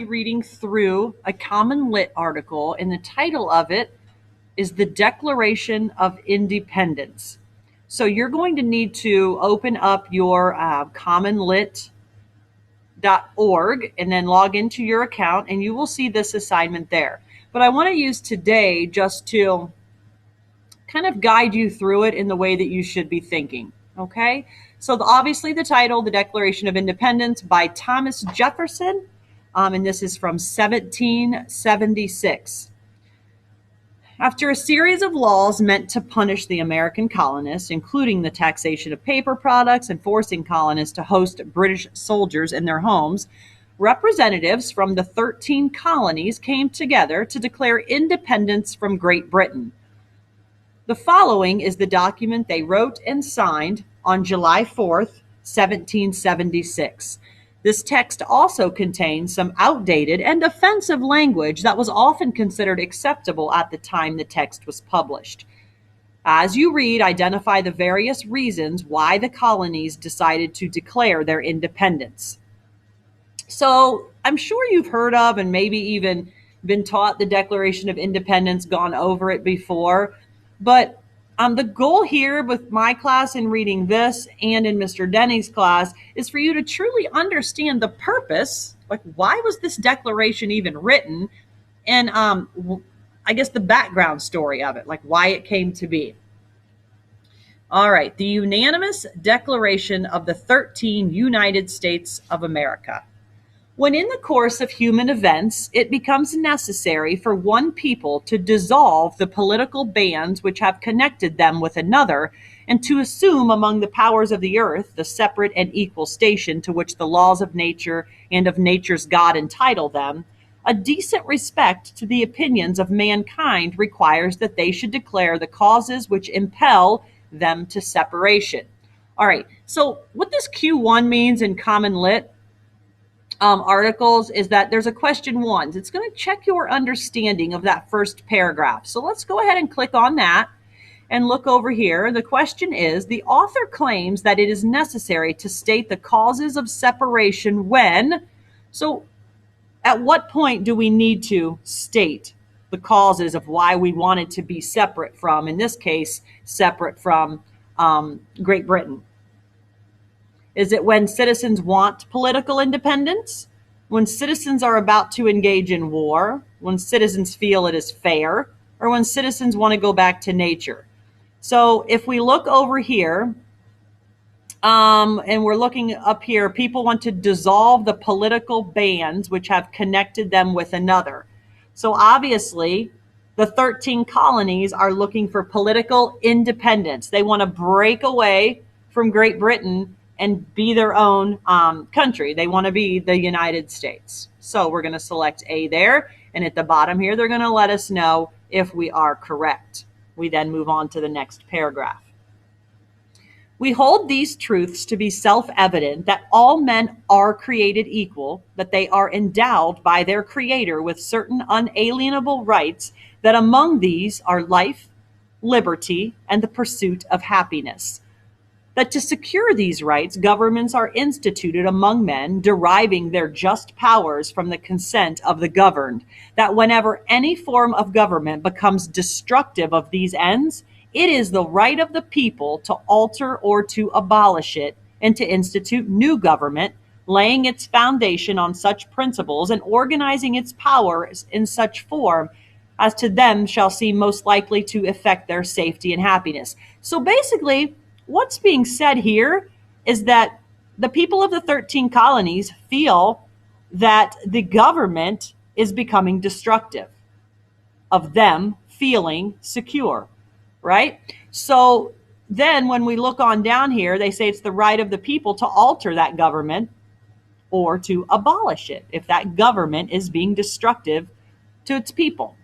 Reading through a CommonLit article, and the title of it is The Declaration of Independence. So you're going to need to open up your CommonLit.org and then log into your account, and you will see this assignment there. But I want to use today just to kind of guide you through it in the way that you should be thinking. Okay? So obviously the title, The Declaration of Independence by Thomas Jefferson, and this is from 1776. After a series of laws meant to punish the American colonists, including the taxation of paper products and forcing colonists to host British soldiers in their homes, representatives from the 13 colonies came together to declare independence from Great Britain. The following is the document they wrote and signed on July 4th, 1776. This text also contains some outdated and offensive language that was often considered acceptable at the time the text was published. As you read, identify the various reasons why the colonies decided to declare their independence. So I'm sure you've heard of and maybe even been taught the Declaration of Independence, gone over it before. But the goal here with my class in reading this and in Mr. Denny's class is for you to truly understand the purpose, like why was this declaration even written, and I guess the background story of it, like why it came to be. All right, the unanimous declaration of the 13 United States of America. When in the course of human events it becomes necessary for one people to dissolve the political bands which have connected them with another, and to assume among the powers of the earth the separate and equal station to which the laws of nature and of nature's God entitle them, a decent respect to the opinions of mankind requires that they should declare the causes which impel them to separation. All right, so what this Q1 means in CommonLit articles is that there's a question one. It's going to check your understanding of that first paragraph. So let's go ahead and click on that and look over here. The question is, the author claims that it is necessary to state the causes of separation when. So at what point do we need to state the causes of why we wanted to be separate from, in this case, separate from Great Britain? Is it when citizens want political independence? When citizens are about to engage in war? When citizens feel it is fair? Or when citizens want to go back to nature? So if we look over here, and we're looking up here, people want to dissolve the political bands which have connected them with another. So obviously, the 13 colonies are looking for political independence. They want to break away from Great Britain and be their own country. They want to be the United States. So we're going to select A there. And at the bottom here, they're going to let us know if we are correct. We then move on to the next paragraph. We hold these truths to be self-evident, that all men are created equal, that they are endowed by their Creator with certain unalienable rights, that among these are life, liberty, and the pursuit of happiness. That to secure these rights, governments are instituted among men, deriving their just powers from the consent of the governed. That whenever any form of government becomes destructive of these ends, it is the right of the people to alter or to abolish it, and to institute new government, laying its foundation on such principles and organizing its powers in such form as to them shall seem most likely to effect their safety and happiness. So basically, what's being said here is that the people of the 13 colonies feel that the government is becoming destructive of them feeling secure, right? So then when we look on down here, they say it's the right of the people to alter that government or to abolish it if that government is being destructive to its people.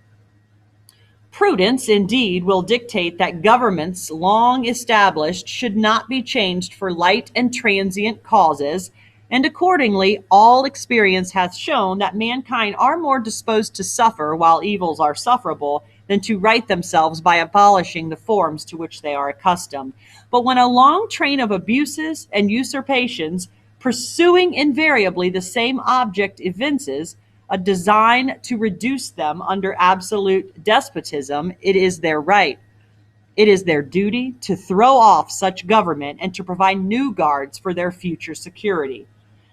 Prudence, indeed, will dictate that governments long established should not be changed for light and transient causes, and accordingly all experience hath shown that mankind are more disposed to suffer while evils are sufferable than to right themselves by abolishing the forms to which they are accustomed. But when a long train of abuses and usurpations, pursuing invariably the same object, evinces, a design to reduce them under absolute despotism, it is their right. It is their duty to throw off such government and to provide new guards for their future security.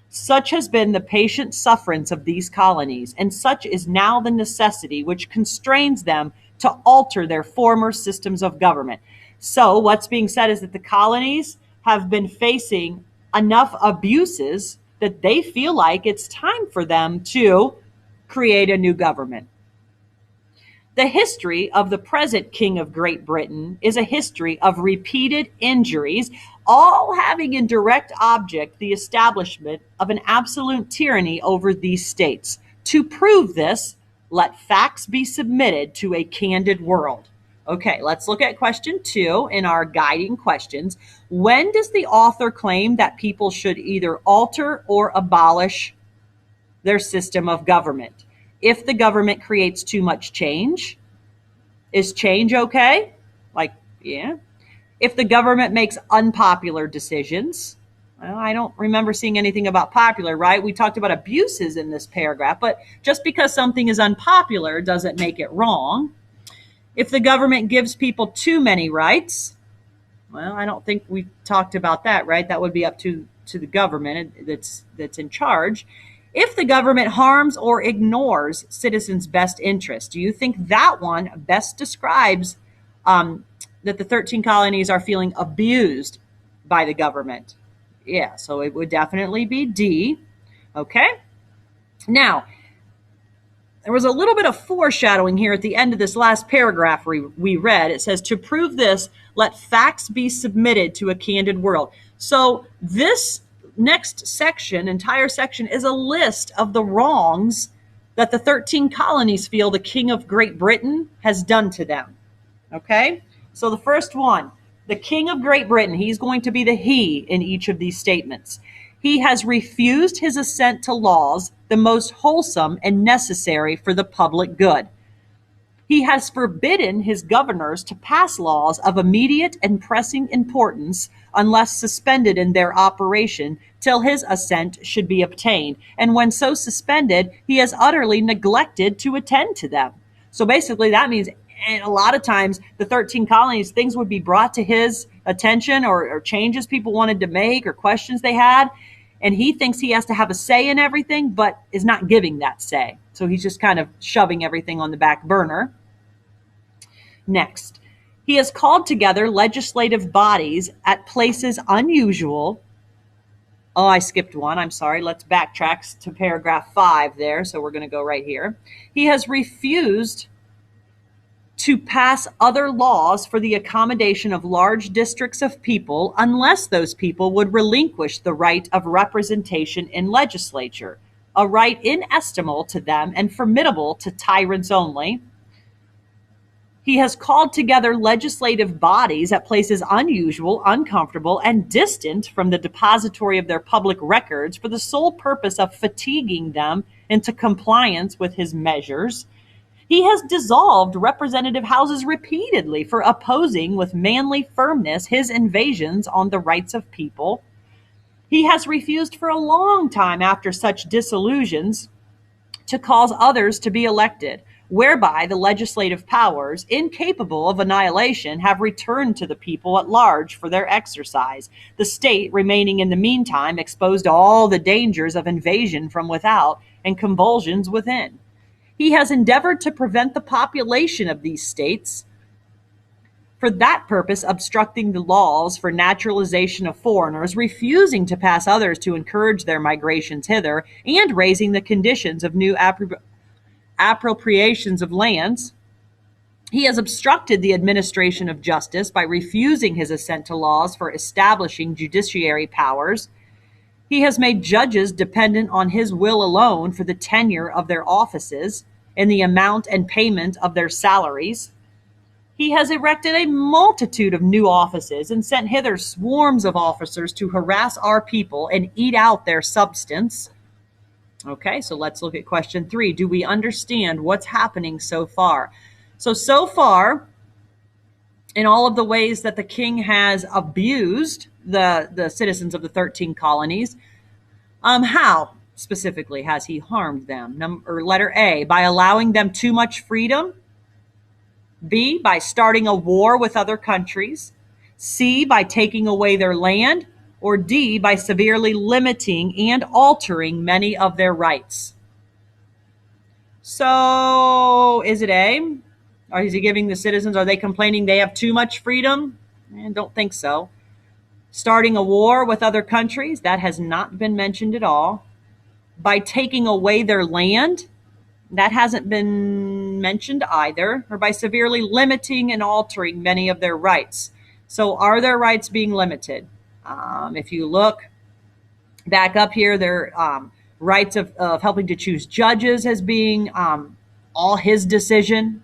Such has been the patient sufferance of these colonies, and such is now the necessity which constrains them to alter their former systems of government. So, what's being said is that the colonies have been facing enough abuses that they feel like it's time for them to create a new government. The history of the present King of Great Britain is a history of repeated injuries, all having in direct object the establishment of an absolute tyranny over these states. To prove this, let facts be submitted to a candid world. Okay, let's look at question 2 in our guiding questions. When does the author claim that people should either alter or abolish their system of government? If the government creates too much change, is change okay? Like, yeah. If the government makes unpopular decisions, well, I don't remember seeing anything about popular, right? We talked about abuses in this paragraph, but just because something is unpopular doesn't make it wrong. If the government gives people too many rights, well, I don't think we talked about that, right? That would be up to the government that's in charge. If the government harms or ignores citizens' best interest, do you think that one best describes that the 13 colonies are feeling abused by the government? Yeah, so it would definitely be D. Okay. Now, there was a little bit of foreshadowing here at the end of this last paragraph we read. It says, to prove this, let facts be submitted to a candid world. So this next section, entire section, is a list of the wrongs that the 13 colonies feel the King of Great Britain has done to them. Okay? So the first one, the King of Great Britain, he's going to be the he in each of these statements. He has refused his assent to laws, the most wholesome and necessary for the public good. He has forbidden his governors to pass laws of immediate and pressing importance unless suspended in their operation till his assent should be obtained. And when so suspended, he has utterly neglected to attend to them. So basically that means, and a lot of times the 13 colonies, things would be brought to his attention or changes people wanted to make or questions they had. And he thinks he has to have a say in everything, but is not giving that say. So he's just kind of shoving everything on the back burner. Next, he has called together legislative bodies at places unusual. Oh, I skipped one. I'm sorry. Let's backtrack to paragraph 5 there. So we're going to go right here. He has refused to pass other laws for the accommodation of large districts of people unless those people would relinquish the right of representation in legislature, a right inestimable to them and formidable to tyrants only. He has called together legislative bodies at places unusual, uncomfortable, and distant from the depository of their public records for the sole purpose of fatiguing them into compliance with his measures. He has dissolved representative houses repeatedly for opposing with manly firmness his invasions on the rights of people. He has refused for a long time after such dissolutions to cause others to be elected, whereby the legislative powers, incapable of annihilation, have returned to the people at large for their exercise, the state remaining in the meantime exposed to all the dangers of invasion from without and convulsions within. He has endeavored to prevent the population of these states, for that purpose obstructing the laws for naturalization of foreigners, refusing to pass others to encourage their migrations hither, and raising the conditions of new appropriations of lands. He has obstructed the administration of justice by refusing his assent to laws for establishing judiciary powers. He has made judges dependent on his will alone for the tenure of their offices and the amount and payment of their salaries. He has erected a multitude of new offices and sent hither swarms of officers to harass our people and eat out their substance. Okay, so let's look at question 3. Do we understand what's happening so far? So far, in all of the ways that the king has abused the citizens of the 13 colonies, how? specifically has he harmed them? Or letter A, by allowing them too much freedom. B, by starting a war with other countries. C, by taking away their land. Or D, by severely limiting and altering many of their rights. So is it A? Or is he giving the citizens, are they complaining they have too much freedom? I don't think so. Starting a war with other countries, that has not been mentioned at all. By taking away their land, that hasn't been mentioned either. Or by severely limiting and altering many of their rights. So are their rights being limited? If you look back up here, their rights of helping to choose judges as being all his decision.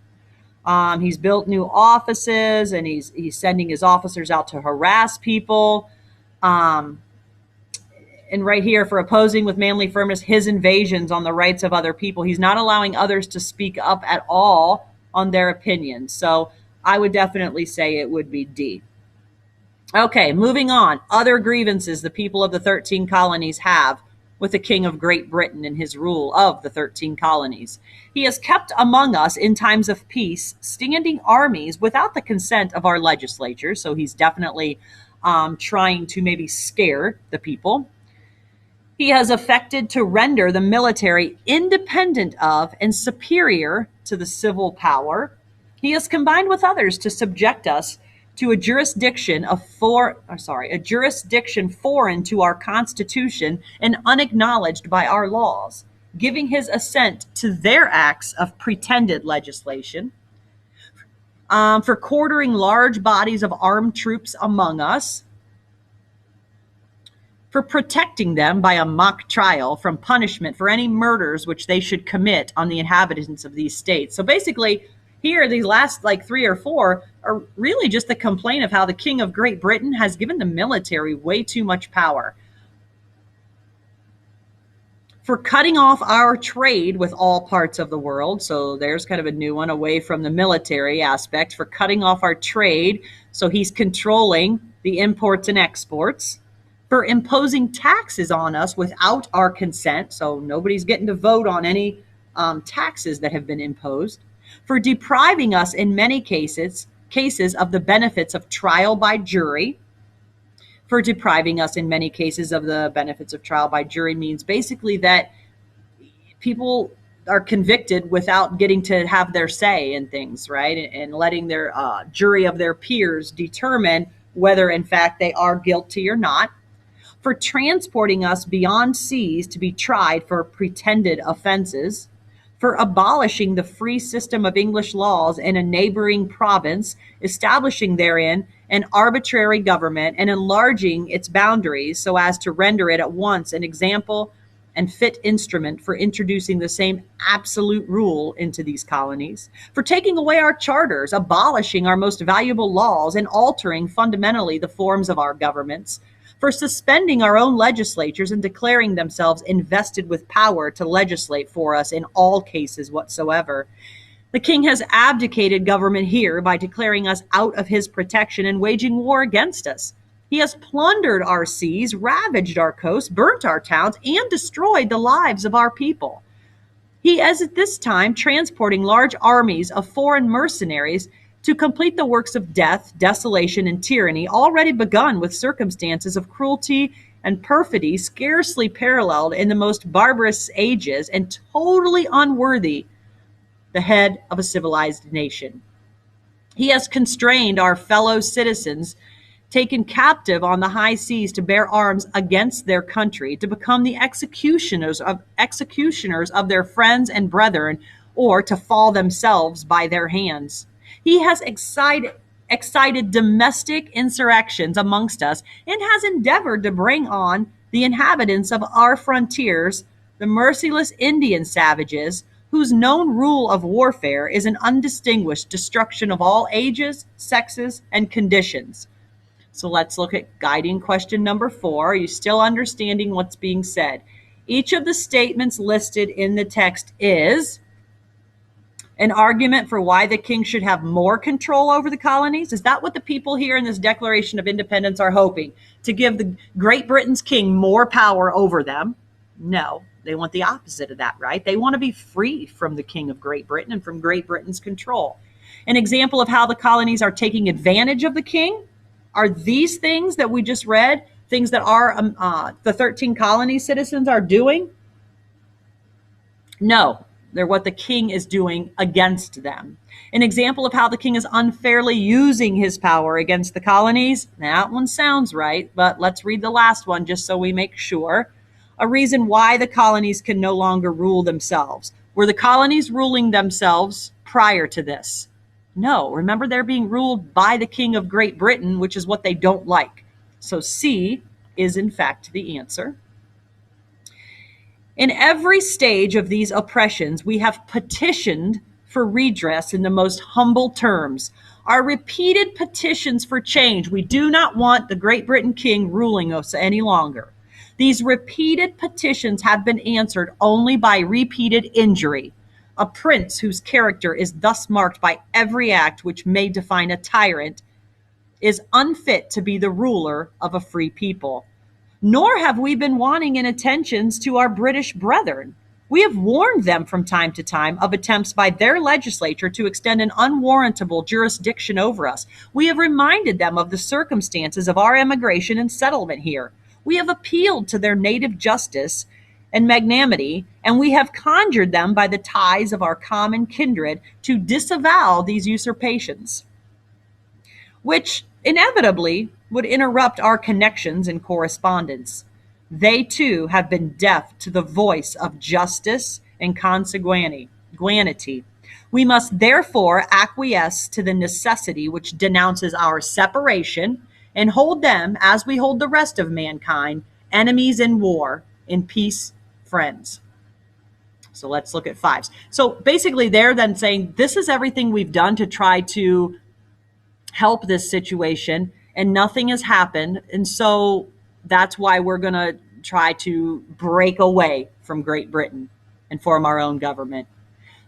He's built new offices, and he's sending his officers out to harass people. And right here, for opposing with manly firmness his invasions on the rights of other people, he's not allowing others to speak up at all on their opinions. So I would definitely say it would be D. Okay, moving on. Other grievances the people of the 13 colonies have with the King of Great Britain and his rule of the 13 colonies. He has kept among us in times of peace standing armies without the consent of our legislature. So he's definitely trying to maybe scare the people. He has affected to render the military independent of and superior to the civil power. He has combined with others to subject us to a jurisdiction foreign to our Constitution and unacknowledged by our laws, giving his assent to their acts of pretended legislation, for quartering large bodies of armed troops among us, for protecting them by a mock trial from punishment for any murders which they should commit on the inhabitants of these states. So basically, here, these last like 3 or 4 are really just the complaint of how the King of Great Britain has given the military way too much power. For cutting off our trade with all parts of the world. So there's kind of a new one away from the military aspect. For cutting off our trade. So he's controlling the imports and exports. For imposing taxes on us without our consent. So nobody's getting to vote on any taxes that have been imposed. For depriving us in many cases of the benefits of trial by jury. For depriving us in many cases of the benefits of trial by jury means basically that people are convicted without getting to have their say in things, right? And letting their jury of their peers determine whether in fact they are guilty or not. For transporting us beyond seas to be tried for pretended offenses. For abolishing the free system of English laws in a neighboring province, establishing therein an arbitrary government and enlarging its boundaries so as to render it at once an example and fit instrument for introducing the same absolute rule into these colonies. For taking away our charters, abolishing our most valuable laws, and altering fundamentally the forms of our governments. For suspending our own legislatures and declaring themselves invested with power to legislate for us in all cases whatsoever. The king has abdicated government here by declaring us out of his protection and waging war against us. He has plundered our seas, ravaged our coasts, burnt our towns, and destroyed the lives of our people. He is at this time transporting large armies of foreign mercenaries to complete the works of death, desolation, and tyranny already begun with circumstances of cruelty and perfidy scarcely paralleled in the most barbarous ages and totally unworthy the head of a civilized nation. He has constrained our fellow citizens taken captive on the high seas to bear arms against their country, to become the executioners of their friends and brethren, or to fall themselves by their hands. He has excited domestic insurrections amongst us and has endeavored to bring on the inhabitants of our frontiers, the merciless Indian savages, whose known rule of warfare is an undistinguished destruction of all ages, sexes, and conditions. So let's look at guiding question number 4. Are you still understanding what's being said? Each of the statements listed in the text is an argument for why the king should have more control over the colonies? Is that what the people here in this Declaration of Independence are hoping? To give the Great Britain's king more power over them? No. They want the opposite of that, right? They want to be free from the King of Great Britain and from Great Britain's control. An example of how the colonies are taking advantage of the king are these things that we just read, things that the 13 colony citizens are doing. No, they're what the king is doing against them. An example of how the king is unfairly using his power against the colonies. That one sounds right, but let's read the last one just so we make sure. A reason why the colonies can no longer rule themselves. Were the colonies ruling themselves prior to this? No. Remember, they're being ruled by the King of Great Britain, which is what they don't like. So C is in fact the answer. In every stage of these oppressions, we have petitioned for redress in the most humble terms. Our repeated petitions for change, we do not want the Great Britain king ruling us any longer. These repeated petitions have been answered only by repeated injury. A prince whose character is thus marked by every act which may define a tyrant is unfit to be the ruler of a free people. Nor have we been wanting in attentions to our British brethren. We have warned them from time to time of attempts by their legislature to extend an unwarrantable jurisdiction over us. We have reminded them of the circumstances of our emigration and settlement here. We have appealed to their native justice and magnanimity, and we have conjured them by the ties of our common kindred to disavow these usurpations, which inevitably would interrupt our connections and correspondence. They too have been deaf to the voice of justice and consanguinity. We must therefore acquiesce to the necessity which denounces our separation and hold them, as we hold the rest of mankind, enemies in war, in peace, friends. So let's look at fives. So basically they're then saying this is everything we've done to try to help this situation, and nothing has happened. And so that's why we're going to try to break away from Great Britain and form our own government.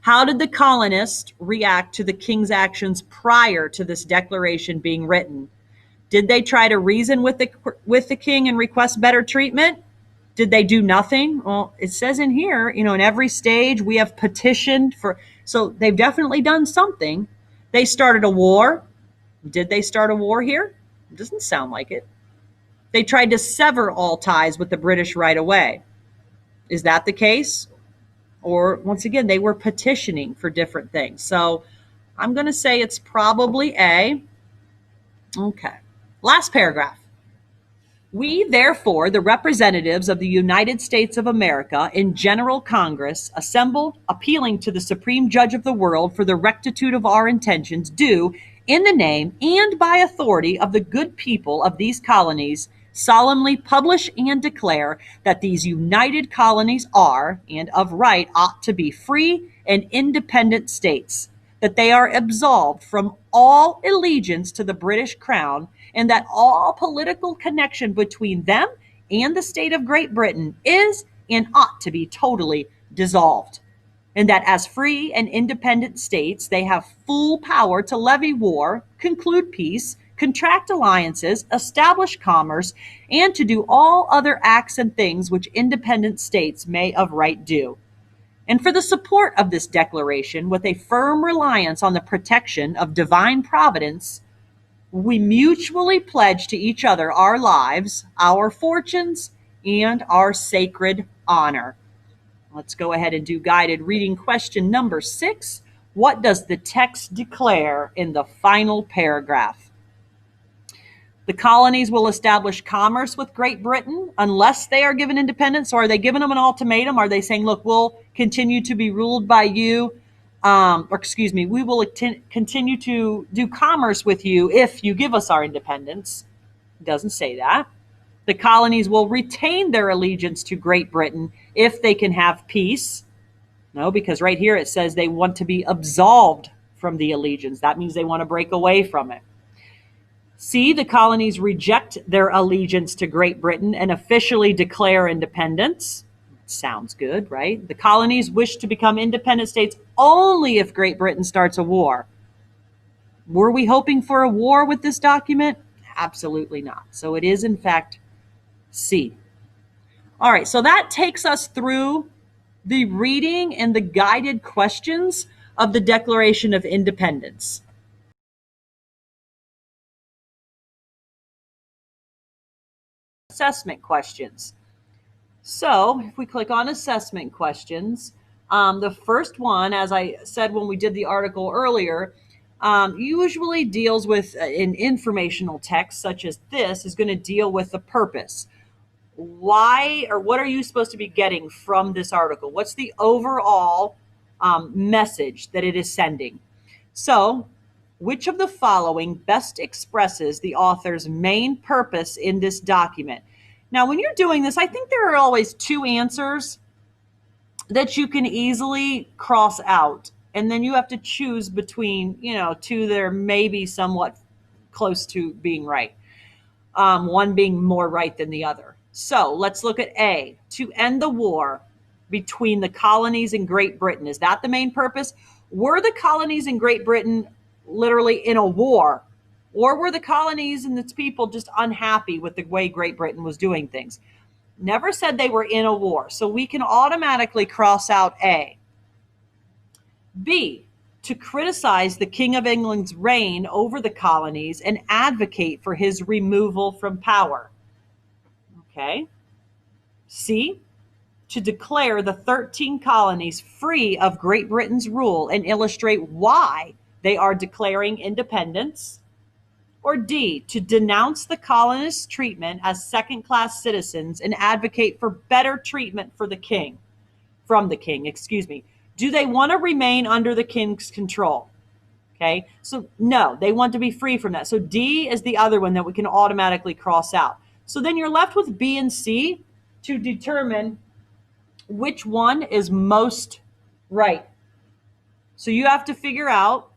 How did the colonists react to the king's actions prior to this declaration being written? Did they try to reason with the king and request better treatment? Did they do nothing? Well, it says in here, in every stage we have petitioned for, so they've definitely done something. They started a war. Did they start a war here? It doesn't sound like it. They tried to sever all ties with the British right away. Is that the case? Or once again, they were petitioning for different things. So I'm going to say it's probably A. Okay. Last paragraph. We, therefore, the representatives of the United States of America in General Congress, assembled, appealing to the Supreme Judge of the world for the rectitude of our intentions, do, in the name and by authority of the good people of these colonies, solemnly publish and declare that these united colonies are, and of right ought to be, free and independent states, that they are absolved from all allegiance to the British Crown, and that all political connection between them and the state of Great Britain is and ought to be totally dissolved, and that as free and independent states, they have full power to levy war, conclude peace, contract alliances, establish commerce, and to do all other acts and things which independent states may of right do. And for the support of this declaration, with a firm reliance on the protection of divine providence, we mutually pledge to each other our lives, our fortunes, and our sacred honor. Let's go ahead and do guided reading question number 6. What does the text declare in the final paragraph? The colonies will establish commerce with Great Britain unless they are given independence. So are they giving them an ultimatum? Are they saying, look, we'll continue to be ruled by you? We will continue to do commerce with you if you give us our independence. It doesn't say that. The colonies will retain their allegiance to Great Britain if they can have peace. No, because right here it says they want to be absolved from the allegiance. That means they want to break away from it. C, the colonies reject their allegiance to Great Britain and officially declare independence. Sounds good, right? The colonies wish to become independent states only if Great Britain starts a war. Were we hoping for a war with this document? Absolutely not. So it is, in fact, C. All right, so that takes us through the reading and the guided questions of the Declaration of Independence. Assessment questions. So if we click on assessment questions, the first one, as I said when we did the article earlier, usually deals with an informational text such as this is going to deal with the purpose. Why or what are you supposed to be getting from this article? What's the overall message that it is sending? So, which of the following best expresses the author's main purpose in this document? Now, when you're doing this, I think there are always two answers that you can easily cross out. And then you have to choose between, two that are maybe somewhat close to being right, one being more right than the other. So let's look at A, to end the war between the colonies and Great Britain. Is that the main purpose? Were the colonies in Great Britain literally in a war? Or were the colonies and its people just unhappy with the way Great Britain was doing things? Never said they were in a war. So we can automatically cross out A. B, to criticize the King of England's reign over the colonies and advocate for his removal from power. Okay. C, to declare the 13 colonies free of Great Britain's rule and illustrate why they are declaring independence. Or D, to denounce the colonists' treatment as second-class citizens and advocate for better treatment from the king. Do they want to remain under the king's control? Okay, so no, they want to be free from that. So D is the other one that we can automatically cross out. So then you're left with B and C to determine which one is most right. So you have to figure out,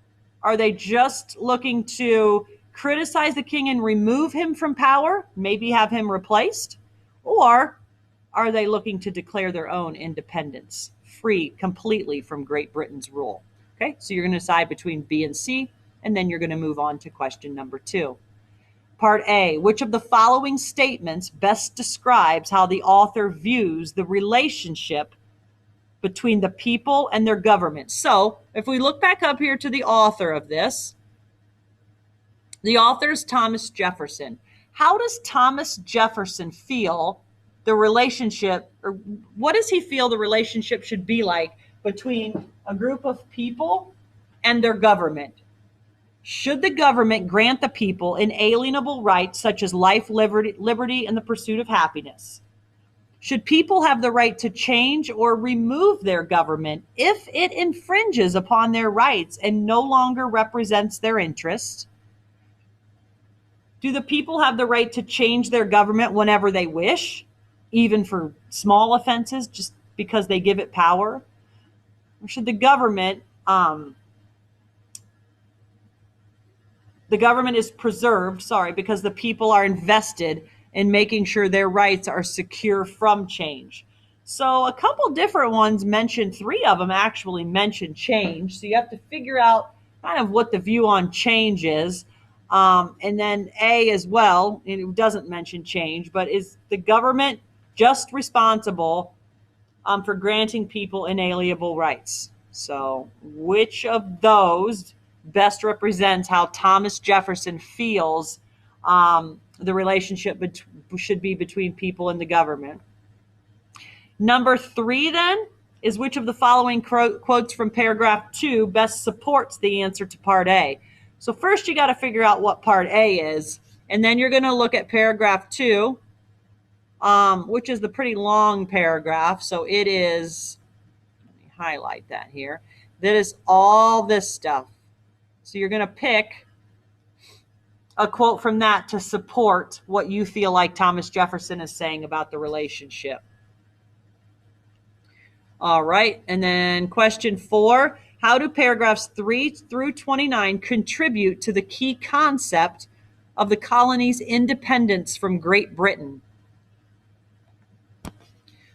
are they just looking to criticize the king and remove him from power, maybe have him replaced? Or are they looking to declare their own independence, free completely from Great Britain's rule? Okay, so you're going to decide between B and C, and then you're going to move on to question number 2. Part A, which of the following statements best describes how the author views the relationship between the people and their government? So if we look back up here to the author of this, the author is Thomas Jefferson. How does Thomas Jefferson feel the relationship, or what does he feel the relationship should be like between a group of people and their government? Should the government grant the people inalienable rights such as life, liberty, and the pursuit of happiness? Should people have the right to change or remove their government if it infringes upon their rights and no longer represents their interests? Do the people have the right to change their government whenever they wish, even for small offenses, just because they give it power? Or should the government is preserved, because the people are invested in making sure their rights are secure from change? So a couple different ones mentioned, 3 of them actually mentioned change. So you have to figure out kind of what the view on change is. And then A as well, and it doesn't mention change, but is the government just responsible for granting people inalienable rights? So which of those best represents how Thomas Jefferson feels the relationship should be between people and the government? Number 3 then is which of the following quotes from paragraph 2 best supports the answer to part A? So first you got to figure out what part A is, and then you're going to look at paragraph 2, which is the pretty long paragraph. So it is, let me highlight that here. That is all this stuff. So you're going to pick a quote from that to support what you feel like Thomas Jefferson is saying about the relationship. All right. And then question 4, how do paragraphs 3 through 29 contribute to the key concept of the colony's independence from Great Britain?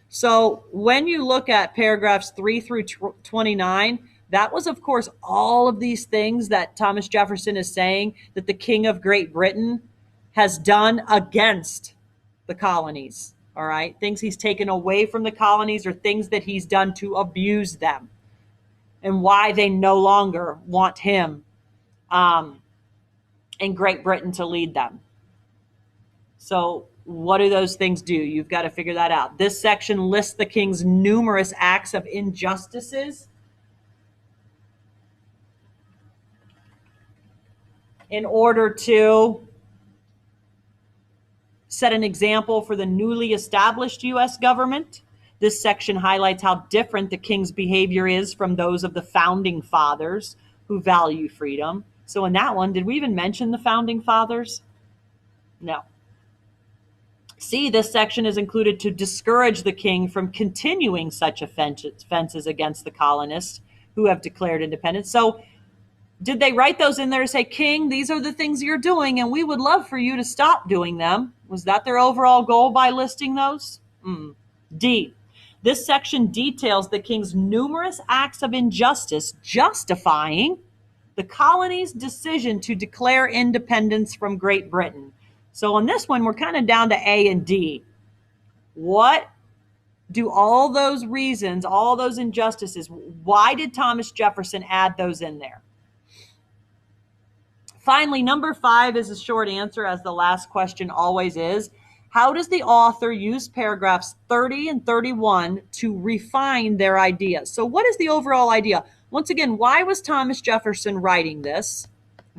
So when you look at paragraphs 3 through 29, that was, of course, all of these things that Thomas Jefferson is saying that the King of Great Britain has done against the colonies. All right. Things he's taken away from the colonies or things that he's done to abuse them, and why they no longer want him in Great Britain to lead them. So, what do those things do? You've got to figure that out. This section lists the king's numerous acts of injustices in order to set an example for the newly established U.S. government. This section highlights how different the king's behavior is from those of the founding fathers who value freedom. So in that one, did we even mention the founding fathers? No. C, this section is included to discourage the king from continuing such offenses against the colonists who have declared independence. So did they write those in there to say, King, these are the things you're doing, and we would love for you to stop doing them? Was that their overall goal by listing those? D, this section details the king's numerous acts of injustice justifying the colony's decision to declare independence from Great Britain. So on this one, we're kind of down to A and D. What do all those reasons, all those injustices, why did Thomas Jefferson add those in there? Finally, number 5 is a short answer, as the last question always is. How does the author use paragraphs 30 and 31 to refine their ideas? So what is the overall idea? Once again, why was Thomas Jefferson writing this?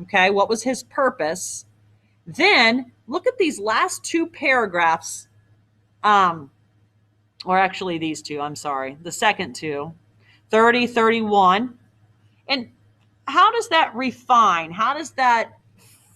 Okay, what was his purpose? Then look at these last 2 paragraphs, or actually these 2, I'm sorry, the second 2, 30, 31. And how does that refine? How does that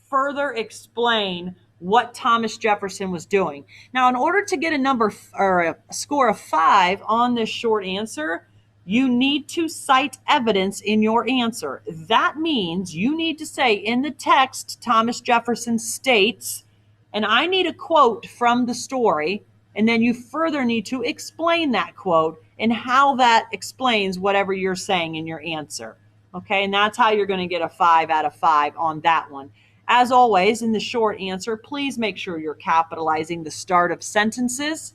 further explain what Thomas Jefferson was doing? Now, in order to get a number or a score of 5 on this short answer, you need to cite evidence in your answer. That means you need to say in the text, Thomas Jefferson states, and I need a quote from the story, and then you further need to explain that quote and how that explains whatever you're saying in your answer. Okay, and that's how you're going to get a 5 out of 5 on that one. As always, in the short answer, please make sure you're capitalizing the start of sentences,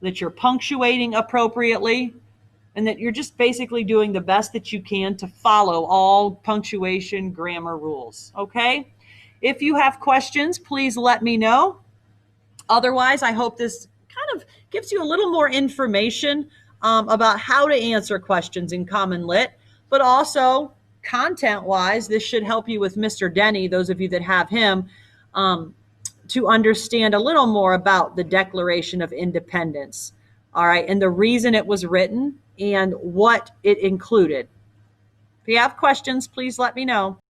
that you're punctuating appropriately, and that you're just basically doing the best that you can to follow all punctuation grammar rules. Okay? If you have questions, please let me know. Otherwise, I hope this kind of gives you a little more information about how to answer questions in CommonLit, but also content-wise, this should help you with Mr. Denny, those of you that have him, to understand a little more about the Declaration of Independence, all right, and the reason it was written and what it included. If you have questions, please let me know.